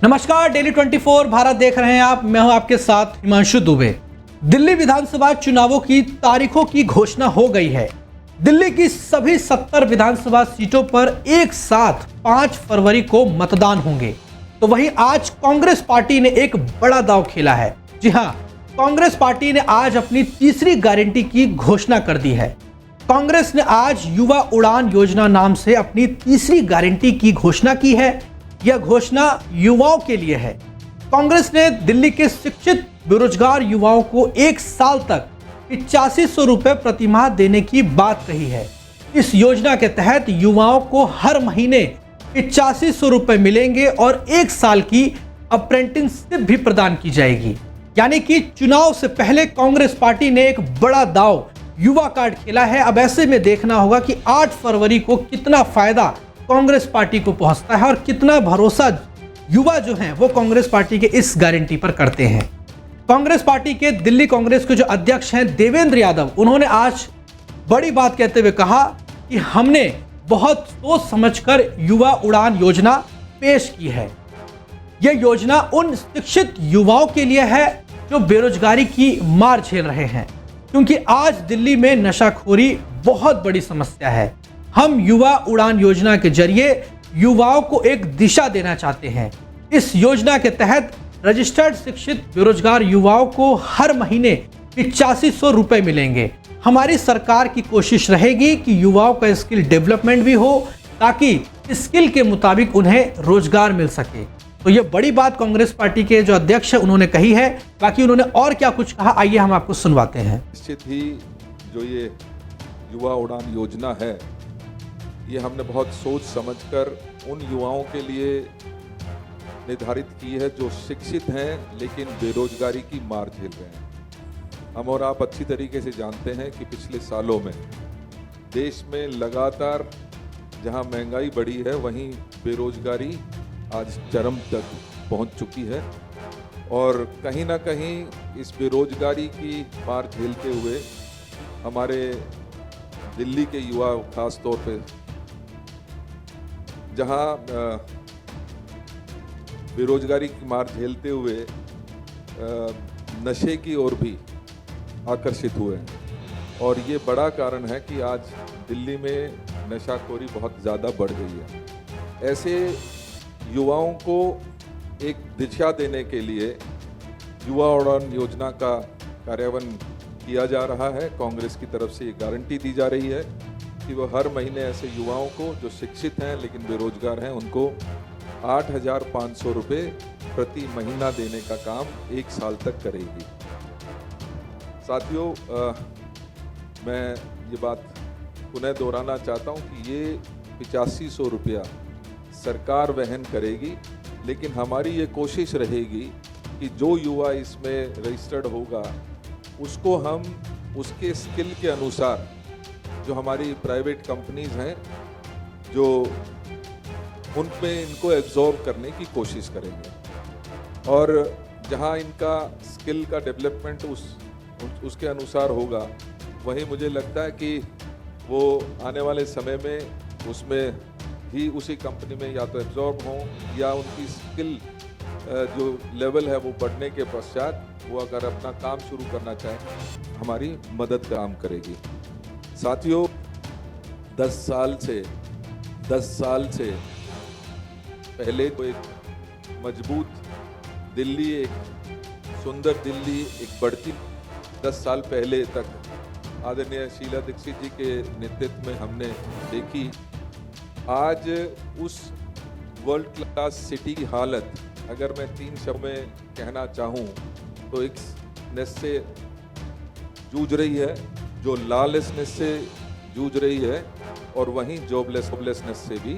नमस्कार, डेली 24 भारत देख रहे हैं आप। मैं हूं आपके साथ हिमांशु दुबे। दिल्ली विधानसभा चुनावों की तारीखों की घोषणा हो गई है। दिल्ली की सभी 70 विधानसभा सीटों पर एक साथ 5 फरवरी को मतदान होंगे। तो वहीं आज कांग्रेस पार्टी ने एक बड़ा दांव खेला है। जी हां, कांग्रेस पार्टी ने आज अपनी तीसरी गारंटी की घोषणा कर दी है। कांग्रेस ने आज युवा उड़ान योजना नाम से अपनी तीसरी गारंटी की घोषणा की है। यह घोषणा युवाओं के लिए है। कांग्रेस ने दिल्ली के शिक्षित बेरोजगार युवाओं को 1 साल तक 8500 रुपए प्रति माह देने की बात कही है। इस योजना के तहत युवाओं को हर महीने 8500 रुपए मिलेंगे और 1 साल की अप्रेंटिसशिप भी प्रदान की जाएगी। यानी कि चुनाव से पहले कांग्रेस पार्टी ने एक बड़ा दांव युवा कार्ड खेला है। अब ऐसे में देखना होगा कि 8 फरवरी को कितना फायदा कांग्रेस पार्टी को पहुंचता है और कितना भरोसा युवा जो हैं वो कांग्रेस पार्टी के इस गारंटी पर करते हैं। कांग्रेस पार्टी के दिल्ली कांग्रेस के जो अध्यक्ष हैं देवेंद्र यादव, उन्होंने आज बड़ी बात कहते हुए कहा कि हमने बहुत सोच समझकर युवा उड़ान योजना पेश की है। यह योजना उन शिक्षित युवाओं के लिए है जो बेरोजगारी की मार झेल रहे हैं, क्योंकि आज दिल्ली में नशाखोरी बहुत बड़ी समस्या है। हम युवा उड़ान योजना के जरिए युवाओं को एक दिशा देना चाहते हैं। इस योजना के तहत रजिस्टर्ड शिक्षित बेरोजगार युवाओं को हर महीने 8500 रुपए मिलेंगे। हमारी सरकार की कोशिश रहेगी कि युवाओं का स्किल डेवलपमेंट भी हो, ताकि स्किल के मुताबिक उन्हें रोजगार मिल सके। तो ये बड़ी बात कांग्रेस पार्टी के जो अध्यक्ष है उन्होंने कही है। बाकी उन्होंने और क्या कुछ कहा, आइए हम आपको सुनवाते हैं। निश्चित ही जो ये युवा उड़ान योजना है, ये हमने बहुत सोच समझकर उन युवाओं के लिए निर्धारित की है जो शिक्षित हैं लेकिन बेरोजगारी की मार झेल रहे हैं। हम और आप अच्छी तरीके से जानते हैं कि पिछले सालों में देश में लगातार जहां महंगाई बढ़ी है, वहीं बेरोजगारी आज चरम तक पहुंच चुकी है और कहीं ना कहीं इस बेरोजगारी की मार झेलते हुए हमारे दिल्ली के युवा खास तौर पे जहां बेरोजगारी की मार झेलते हुए नशे की ओर भी आकर्षित हुए हैं और ये बड़ा कारण है कि आज दिल्ली में नशाखोरी बहुत ज़्यादा बढ़ गई है। ऐसे युवाओं को एक दिशा देने के लिए युवा उड़ान योजना का कार्यान्वयन किया जा रहा है। कांग्रेस की तरफ से ये गारंटी दी जा रही है कि वो हर महीने ऐसे युवाओं को जो शिक्षित हैं लेकिन बेरोजगार हैं, उनको 8500 रुपये प्रति महीना देने का काम 1 साल तक करेगी। साथियों, मैं ये बात पुनः दोहराना चाहता हूँ कि ये 8500 रुपया सरकार वहन करेगी, लेकिन हमारी ये कोशिश रहेगी कि जो युवा इसमें रजिस्टर्ड होगा उसको हम उसके स्किल के अनुसार, जो हमारी प्राइवेट कंपनीज हैं जो उन पे इनको एब्जॉर्ब करने की कोशिश करेंगे और जहां इनका स्किल का डेवलपमेंट उसके अनुसार होगा, वहीं मुझे लगता है कि वो आने वाले समय में उसमें ही उसी कंपनी में या तो एब्जॉर्ब हों या उनकी स्किल जो लेवल है वो बढ़ने के पश्चात वो अगर अपना काम शुरू करना चाहें, हमारी मदद काम करेगी। साथियों, 10 साल से पहले तो एक मजबूत दिल्ली, एक सुंदर दिल्ली, एक बढ़ती 10 साल पहले तक आदरणीय शीला दीक्षित जी के नेतृत्व में हमने देखी। आज उस वर्ल्ड क्लास सिटी की हालत अगर मैं 3 शब्द में कहना चाहूँ तो एक नेस से जूझ रही है, जो लॉलेसनेस से जूझ रही है और वहीं जॉबलेसनेस से भी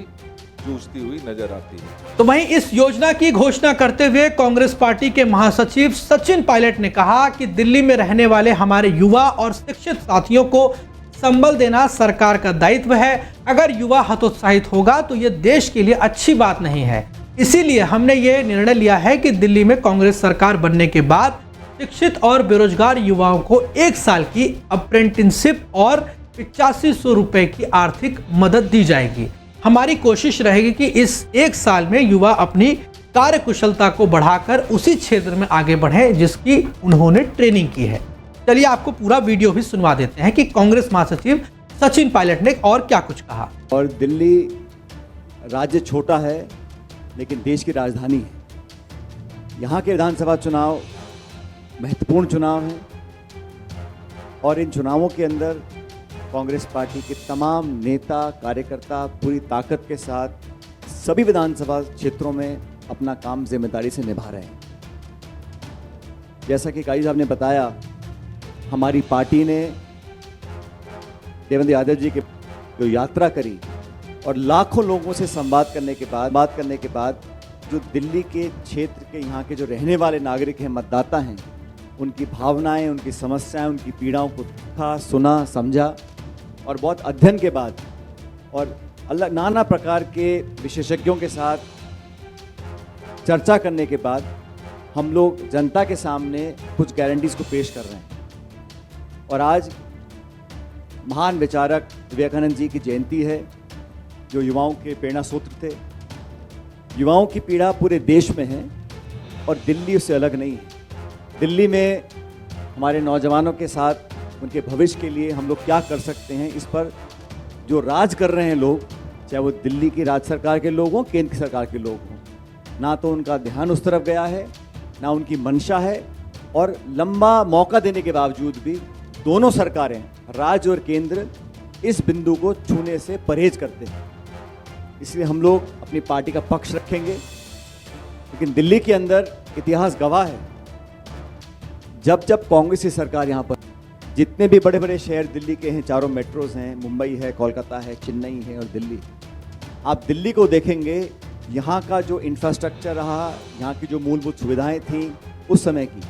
जूझती हुई नजर आती है। तो वहीं इस योजना की घोषणा करते हुए कांग्रेस पार्टी के महासचिव सचिन पायलट ने कहा कि दिल्ली में रहने वाले हमारे युवा और शिक्षित साथियों को संबल देना सरकार का दायित्व है। अगर युवा हतोत्साहित होगा तो यह देश के लिए अच्छी बात नहीं है। इसीलिए हमने ये निर्णय लिया है कि दिल्ली में कांग्रेस सरकार बनने के बाद शिक्षित और बेरोजगार युवाओं को 1 साल की अप्रेंटिसशिप और 8500 रुपए की आर्थिक मदद दी जाएगी। हमारी कोशिश रहेगी कि इस 1 साल में युवा अपनी कार्यकुशलता को बढ़ाकर उसी क्षेत्र में आगे बढ़े जिसकी उन्होंने ट्रेनिंग की है। चलिए आपको पूरा वीडियो भी सुनवा देते हैं कि कांग्रेस महासचिव सचिन पायलट ने और क्या कुछ कहा। और दिल्ली राज्य छोटा है लेकिन देश की राजधानी है। यहाँ के विधानसभा चुनाव महत्वपूर्ण चुनाव हैं और इन चुनावों के अंदर कांग्रेस पार्टी के तमाम नेता कार्यकर्ता पूरी ताकत के साथ सभी विधानसभा क्षेत्रों में अपना काम जिम्मेदारी से निभा रहे हैं। जैसा कि काजी साहब ने बताया, हमारी पार्टी ने देवेंद्र यादव जी की जो यात्रा करी और लाखों लोगों से बात करने के बाद जो दिल्ली के क्षेत्र के यहाँ के जो रहने वाले नागरिक हैं, मतदाता हैं, उनकी भावनाएं, उनकी समस्याएं, उनकी पीड़ाओं को देखा, सुना, समझा और बहुत अध्ययन के बाद और नाना प्रकार के विशेषज्ञों के साथ चर्चा करने के बाद हम लोग जनता के सामने कुछ गारंटीज को पेश कर रहे हैं। और आज महान विचारक विवेकानंद जी की जयंती है, जो युवाओं के प्रेरणा सूत्र थे। युवाओं की पीड़ा पूरे देश में है और दिल्ली उससे अलग नहीं है। दिल्ली में हमारे नौजवानों के साथ उनके भविष्य के लिए हम लोग क्या कर सकते हैं, इस पर जो राज कर रहे हैं लोग, चाहे वो दिल्ली की राज्य सरकार के लोग हों, केंद्र की सरकार के लोग हों, ना तो उनका ध्यान उस तरफ गया है, ना उनकी मंशा है। और लंबा मौका देने के बावजूद भी दोनों सरकारें, राज्य और केंद्र, इस बिंदु को छूने से परहेज करते हैं। इसलिए हम लोग अपनी पार्टी का पक्ष रखेंगे। लेकिन दिल्ली के अंदर इतिहास गवाह है, जब कांग्रेस की सरकार यहाँ पर, जितने भी बड़े बड़े शहर दिल्ली के हैं, चारों मेट्रोज हैं, मुंबई है, कोलकाता है, चेन्नई है और दिल्ली, आप दिल्ली को देखेंगे, यहाँ का जो इंफ्रास्ट्रक्चर रहा, यहाँ की जो मूलभूत सुविधाएं थी उस समय की,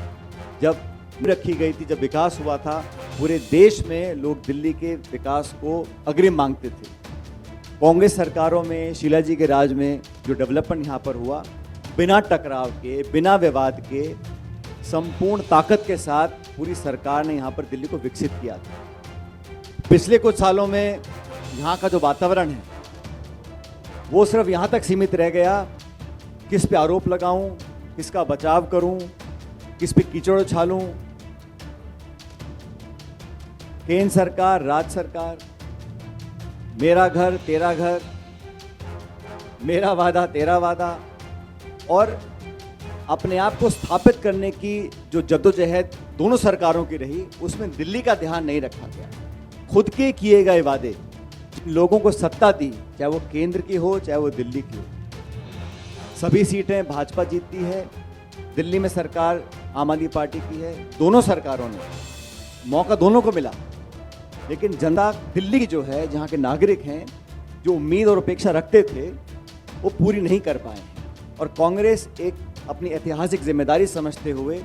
जब रखी गई थी, जब विकास हुआ था, पूरे देश में लोग दिल्ली के विकास को अग्रिम मांगते थे। कांग्रेस सरकारों में, शीला जी के राज में जो डेवलपमेंट यहाँ पर हुआ, बिना टकराव के, बिना विवाद के, संपूर्ण ताकत के साथ पूरी सरकार ने यहाँ पर दिल्ली को विकसित किया था। पिछले कुछ सालों में यहाँ का जो वातावरण है वो सिर्फ यहाँ तक सीमित रह गया, किस पे आरोप लगाऊं, किसका बचाव करूं, किस पे कीचड़ उछालूं। केंद्र सरकार, राज्य सरकार, मेरा घर तेरा घर, मेरा वादा तेरा वादा, और अपने आप को स्थापित करने की जो जद्दोजहद दोनों सरकारों की रही, उसमें दिल्ली का ध्यान नहीं रखा गया। खुद के किए गए वादे, लोगों को सत्ता दी, चाहे वो केंद्र की हो चाहे वो दिल्ली की हो, सभी सीटें भाजपा जीतती है। दिल्ली में सरकार आम आदमी पार्टी की है। दोनों सरकारों ने मौका दोनों को मिला, लेकिन जनता दिल्ली की जो है, जहाँ के नागरिक हैं, जो उम्मीद और अपेक्षा रखते थे, वो पूरी नहीं कर पाए। और कांग्रेस एक अपनी ऐतिहासिक जिम्मेदारी समझते हुए,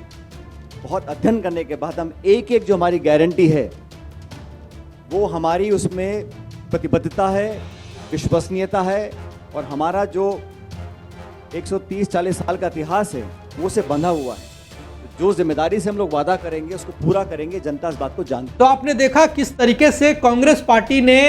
बहुत अध्ययन करने के बाद, हम एक एक जो हमारी गारंटी है, वो हमारी उसमें प्रतिबद्धता है, विश्वसनीयता है, और हमारा जो 130-40 साल का इतिहास है वो से बंधा हुआ है। जो जिम्मेदारी से हम लोग वादा करेंगे उसको पूरा करेंगे। जनता इस बात को जानती है। तो आपने देखा किस तरीके से कांग्रेस पार्टी ने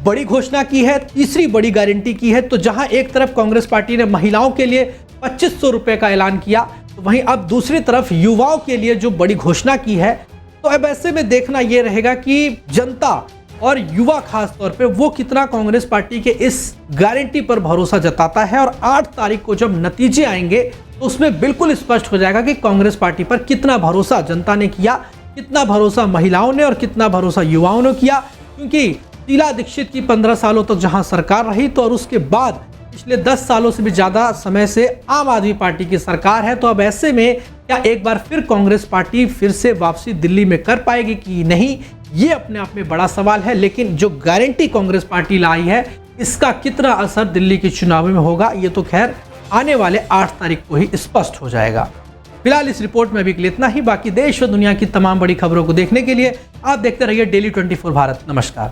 बड़ी घोषणा की है, तीसरी बड़ी गारंटी की है। तो जहां एक तरफ कांग्रेस पार्टी ने महिलाओं के लिए 2500 रुपए का ऐलान किया, तो वहीं अब दूसरी तरफ युवाओं के लिए जो बड़ी घोषणा की है। तो अब ऐसे में देखना यह रहेगा कि जनता और युवा खास तौर पे वो कितना कांग्रेस पार्टी के इस गारंटी पर भरोसा जताता है। और 8 तारीख को जब नतीजे आएंगे तो उसमें बिल्कुल स्पष्ट हो जाएगा कि कांग्रेस पार्टी पर कितना भरोसा जनता ने किया, कितना भरोसा महिलाओं ने और कितना भरोसा युवाओं ने किया। क्योंकि शीला दीक्षित की 15 सालों तक जहां सरकार रही, तो और उसके बाद पिछले 10 सालों से भी ज्यादा समय से आम आदमी पार्टी की सरकार है। तो अब ऐसे में क्या एक बार फिर कांग्रेस पार्टी फिर से वापसी दिल्ली में कर पाएगी कि नहीं, ये अपने आप में बड़ा सवाल है। लेकिन जो गारंटी कांग्रेस पार्टी लाई है, इसका कितना असर दिल्ली के चुनाव में होगा, ये तो खैर आने वाले 8 तारीख को ही स्पष्ट हो जाएगा। फिलहाल इस रिपोर्ट में अभी के लिए इतना ही। बाकी देश और दुनिया की तमाम बड़ी खबरों को देखने के लिए आप देखते रहिए डेली 24 भारत। नमस्कार।